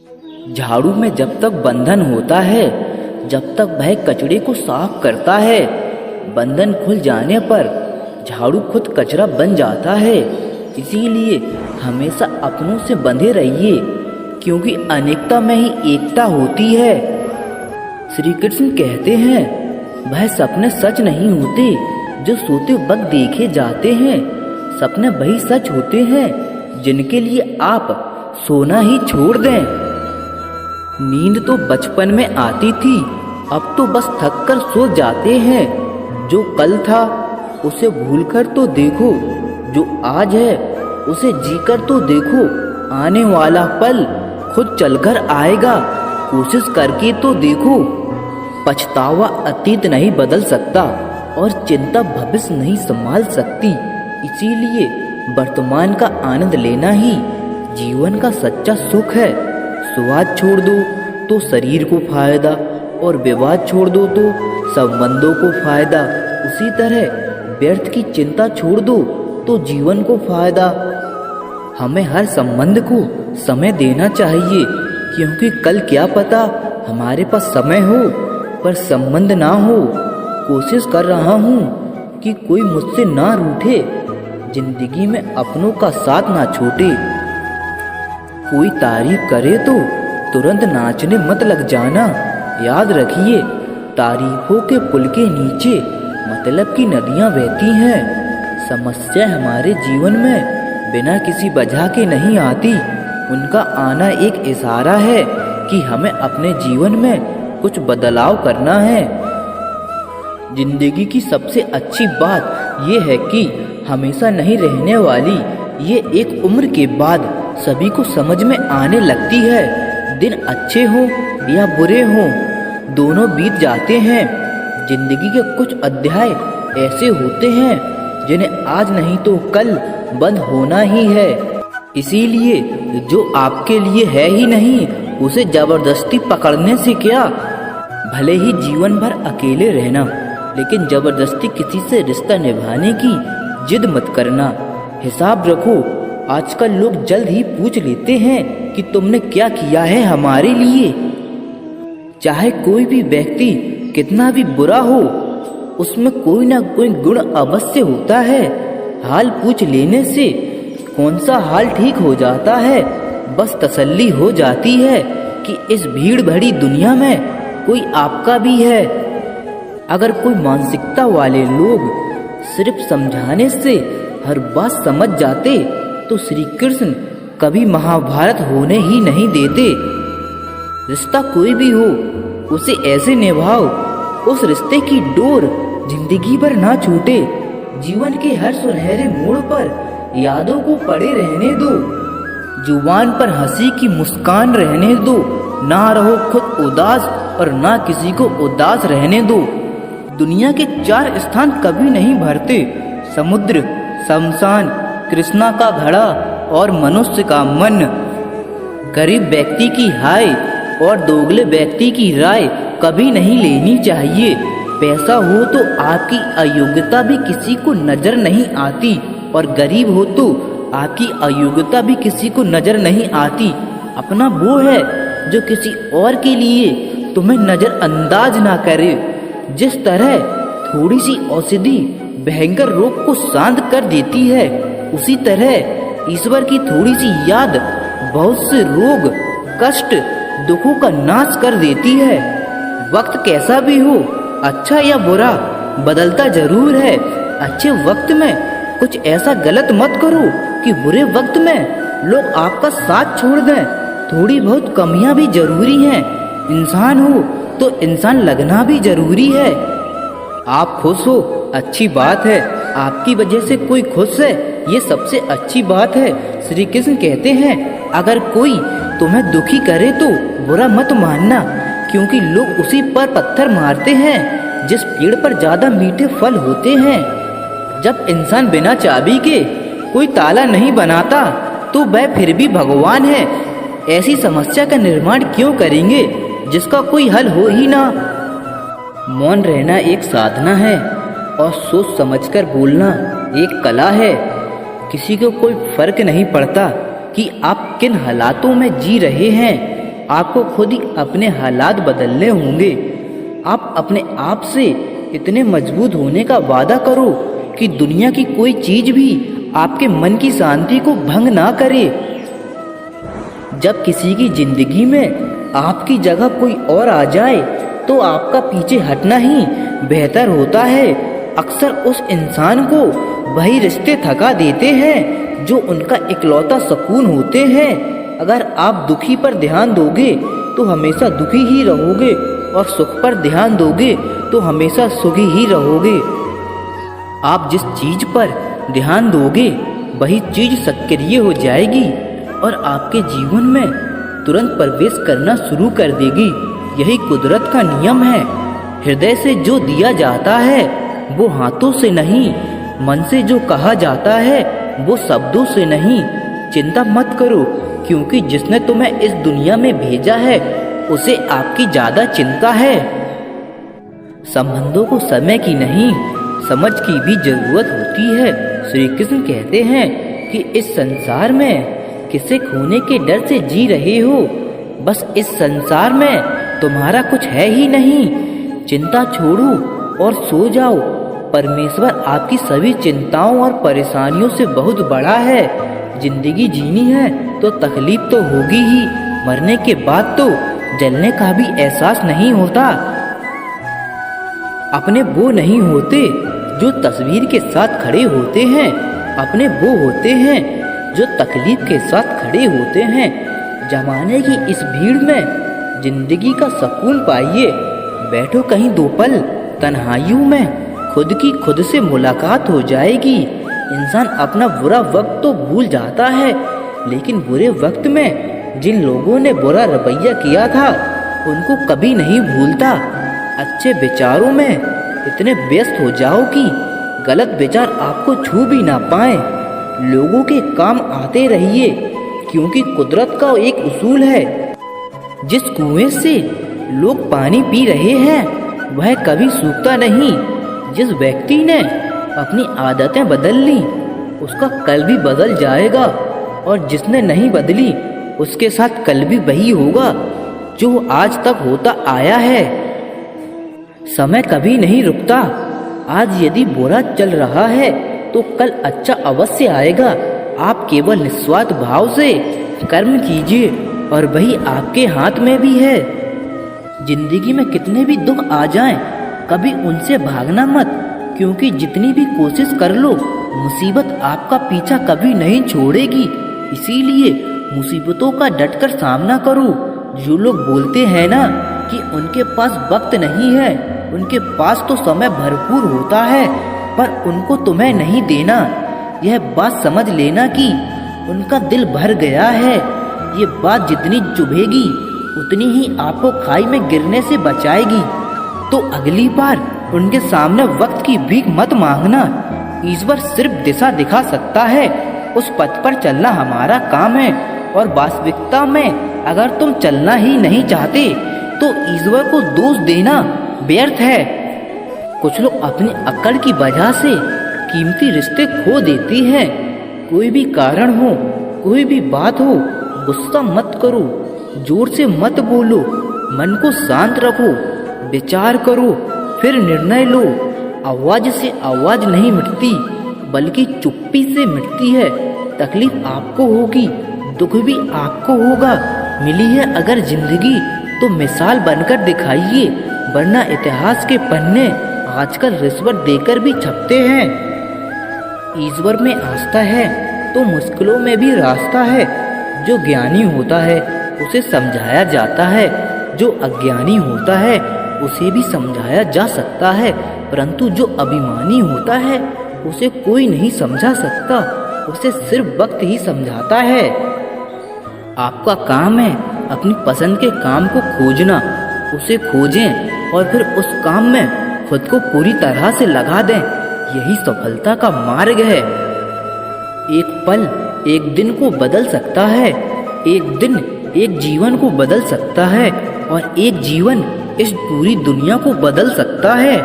झाड़ू में जब तक बंधन होता है, जब तक वह कचरे को साफ करता है, बंधन खुल जाने पर झाड़ू खुद कचरा बन जाता है। इसीलिए हमेशा अपनों से बंधे रहिए, क्योंकि अनेकता में ही एकता होती है। श्री कृष्ण कहते हैं, वह सपने सच नहीं होते जो सोते वक्त देखे जाते हैं। सपने वही सच होते हैं जिनके लिए आप सोना ही छोड़ दें। नींद तो बचपन में आती थी, अब तो बस थक कर सो जाते हैं। जो कल था उसे भूलकर तो देखो, जो आज है उसे जीकर तो देखो। आने वाला पल खुद चलकर आएगा, कोशिश करके तो देखो। पछतावा अतीत नहीं बदल सकता और चिंता भविष्य नहीं संभाल सकती। इसीलिए वर्तमान का आनंद लेना ही जीवन का सच्चा सुख है। स्वाद छोड़ दो तो शरीर को फायदा, और विवाद छोड़ दो तो संबंधों को फायदा। उसी तरह व्यर्थ की चिंता छोड़ दो तो जीवन को फायदा। हमें हर संबंध को समय देना चाहिए, क्योंकि कल क्या पता हमारे पास समय हो पर संबंध ना हो। कोशिश कर रहा हूँ कि कोई मुझसे ना रूठे, जिंदगी में अपनों का साथ ना छूटे। कोई तारीफ करे तो तुरंत नाचने मत लग जाना। याद रखिए, तारीफों के पुल के नीचे मतलब की नदियाँ बहती हैं। समस्या हमारे जीवन में बिना किसी वजह के नहीं आती, उनका आना एक इशारा है कि हमें अपने जीवन में कुछ बदलाव करना है। जिंदगी की सबसे अच्छी बात यह है कि हमेशा नहीं रहने वाली, ये एक उम्र के बाद सभी को समझ में आने लगती है। दिन अच्छे हो या बुरे हो, दोनों बीत जाते हैं। जिंदगी के कुछ अध्याय ऐसे होते हैं जिन्हें आज नहीं तो कल बंद होना ही है। इसीलिए जो आपके लिए है ही नहीं, उसे जबरदस्ती पकड़ने से क्या। भले ही जीवन भर अकेले रहना, लेकिन जबरदस्ती किसी से रिश्ता निभाने की जिद मत करना। हिसाब रखो, आजकल लोग जल्द ही पूछ लेते हैं कि तुमने क्या किया है हमारे लिए। चाहे कोई भी व्यक्ति कितना भी बुरा हो, उसमें कोई ना कोई गुण अवश्य होता है। हाल पूछ लेने से कौन सा हाल ठीक हो जाता है, बस तसल्ली हो जाती है कि इस भीड़ भरी दुनिया में कोई आपका भी है। अगर कोई मानसिकता वाले लोग सिर्फ समझाने से हर बात समझ जाते तो श्री कृष्ण कभी महाभारत होने ही नहीं देते। रिश्ता कोई भी हो, उसे ऐसे निभाओ उस रिश्ते की डोर जिंदगी भर ना छूटे। जीवन के हर सुनहरे मोड़ पर यादों को पड़े रहने दो। जुबान पर हंसी की मुस्कान रहने दो। ना रहो खुद उदास और ना किसी को उदास रहने दो। दुनिया के 4 स्थान कभी नहीं भरते, समुद्र, शमशान, कृष्णा का घड़ा और मनुष्य का मन। गरीब व्यक्ति की हाय और दोगले व्यक्ति की राय कभी नहीं लेनी चाहिए। पैसा हो तो आपकी अयोग्यता भी किसी को नजर नहीं आती, और गरीब हो तो आपकी अयोग्यता भी किसी को नजर नहीं आती। अपना वो है जो किसी और के लिए तुम्हें नजरअंदाज ना करे। जिस तरह थोड़ी सी औषधि भयंकर रोग को शांत कर देती है, उसी तरह ईश्वर की थोड़ी सी याद बहुत से रोग, कष्ट, दुखों का नाश कर देती है। वक्त कैसा भी हो, अच्छा या बुरा, बदलता जरूर है। अच्छे वक्त में कुछ ऐसा गलत मत करो कि बुरे वक्त में लोग आपका साथ छोड़ दें। थोड़ी बहुत कमियां भी जरूरी हैं। इंसान हो तो इंसान लगना भी जरूरी है। आप खुश हो, अच्छी बात है। आपकी वजह से कोई खुश है, ये सबसे अच्छी बात है। श्री कृष्ण कहते हैं, अगर कोई तुम्हें दुखी करे तो बुरा मत मानना, क्योंकि लोग उसी पर पत्थर मारते हैं जिस पेड़ पर ज्यादा मीठे फल होते हैं। जब इंसान बिना चाबी के कोई ताला नहीं बनाता तो वह फिर भी भगवान है। ऐसी समस्या का निर्माण क्यों करेंगे जिसका कोई हल हो ही ना। मौन रहना एक साधना है और सोच समझकर बोलना एक कला है। किसी को कोई फर्क नहीं पड़ता कि आप किन हालातों में जी रहे हैं। आपको खुद ही अपने हालात बदलने होंगे। आप अपने आप से इतने मजबूत होने का वादा करो कि दुनिया की कोई चीज भी आपके मन की शांति को भंग ना करे। जब किसी की जिंदगी में आपकी जगह कोई और आ जाए तो आपका पीछे हटना ही बेहतर होता है। अक्सर उस इंसान को वही रिश्ते थका देते हैं जो उनका इकलौता सुकून होते हैं। अगर आप दुखी पर ध्यान दोगे तो हमेशा दुखी ही रहोगे और सुख पर ध्यान दोगे तो हमेशा सुखी ही रहोगे। आप जिस चीज पर ध्यान दोगे वही चीज सक्रिय हो जाएगी और आपके जीवन में तुरंत प्रवेश करना शुरू कर देगी। यही कुदरत का नियम है। हृदय से जो दिया जाता है वो हाथों से नहीं, मन से जो कहा जाता है वो शब्दों से नहीं। चिंता मत करो, क्योंकि जिसने तुम्हें इस दुनिया में भेजा है उसे आपकी ज्यादा चिंता है। संबंधों को समय की नहीं, समझ की भी जरूरत होती है। श्री कृष्ण कहते हैं कि इस संसार में किसे खोने के डर से जी रहे हो। बस इस संसार में तुम्हारा कुछ है ही नहीं। चिंता छोड़ो और सो जाओ। परमेश्वर आपकी सभी चिंताओं और परेशानियों से बहुत बड़ा है। जिंदगी जीनी है तो तकलीफ तो होगी ही। मरने के बाद तो जलने का भी एहसास नहीं होता। अपने वो नहीं होते जो तस्वीर के साथ खड़े होते हैं, अपने वो होते हैं जो तकलीफ के साथ खड़े होते हैं। जमाने की इस भीड़ में जिंदगी का सुकून पाइए। बैठो कहीं दो पल तन्हाइयों में, खुद की खुद से मुलाकात हो जाएगी। इंसान अपना बुरा वक्त तो भूल जाता है, लेकिन बुरे वक्त में जिन लोगों ने बुरा रवैया किया था उनको कभी नहीं भूलता। अच्छे विचारों में इतने व्यस्त हो जाओ कि गलत विचार आपको छू भी ना पाए। लोगों के काम आते रहिए, क्योंकि कुदरत का एक उसूल है, जिस कुएं से लोग पानी पी रहे हैं वह कभी सूखता नहीं। जिस व्यक्ति ने अपनी आदतें बदल ली उसका कल भी बदल जाएगा, और जिसने नहीं बदली उसके साथ कल भी वही होगा जो आज तक होता आया है। समय कभी नहीं रुकता। आज यदि बुरा चल रहा है तो कल अच्छा अवश्य आएगा। आप केवल निस्वार्थ भाव से कर्म कीजिए और वही आपके हाथ में भी है। जिंदगी में कितने भी दुख आ जाएं, कभी उनसे भागना मत, क्योंकि जितनी भी कोशिश कर लो मुसीबत आपका पीछा कभी नहीं छोड़ेगी। इसीलिए मुसीबतों का डटकर सामना करो। जो लोग बोलते हैं ना कि उनके पास वक्त नहीं है, उनके पास तो समय भरपूर होता है, पर उनको तुम्हें नहीं देना। यह बात समझ लेना कि उनका दिल भर गया है। ये बात जितनी चुभेगी उतनी ही आपको खाई में गिरने से बचाएगी। तो अगली बार उनके सामने वक्त की भीख मत मांगना। ईश्वर सिर्फ दिशा दिखा सकता है, उस पथ पर चलना हमारा काम है। और वास्तविकता में अगर तुम चलना ही नहीं चाहते तो ईश्वर को दोष देना व्यर्थ है। कुछ लोग अपनी अक्ल की वजह से कीमती रिश्ते खो देती हैं। कोई भी कारण हो, कोई भी बात हो, गुस्सा मत करो, जोर से मत बोलो, मन को शांत रखो, विचार करो, फिर निर्णय लो। आवाज से आवाज नहीं मिटती, बल्कि चुप्पी से मिटती है। तकलीफ आपको होगी, दुख भी आपको होगा। मिली है अगर जिंदगी तो मिसाल बनकर दिखाइए, वरना इतिहास के पन्ने आजकल रिश्वत देकर भी छपते हैं। ईश्वर में आस्था है तो मुश्किलों में भी रास्ता है। जो ज्ञानी होता है उसे समझाया जाता है, जो अज्ञानी होता है उसे भी समझाया जा सकता है, परंतु जो अभिमानी होता है उसे कोई नहीं समझा सकता, उसे सिर्फ वक्त ही समझाता है। आपका काम है अपनी पसंद के काम को खोजना, उसे खोजें और फिर उस काम में खुद को पूरी तरह से लगा दें। यही सफलता का मार्ग है। एक पल एक दिन को बदल सकता है, एक दिन एक जीवन को बदल सकता है, और एक जीवन इस पूरी दुनिया को बदल सकता है।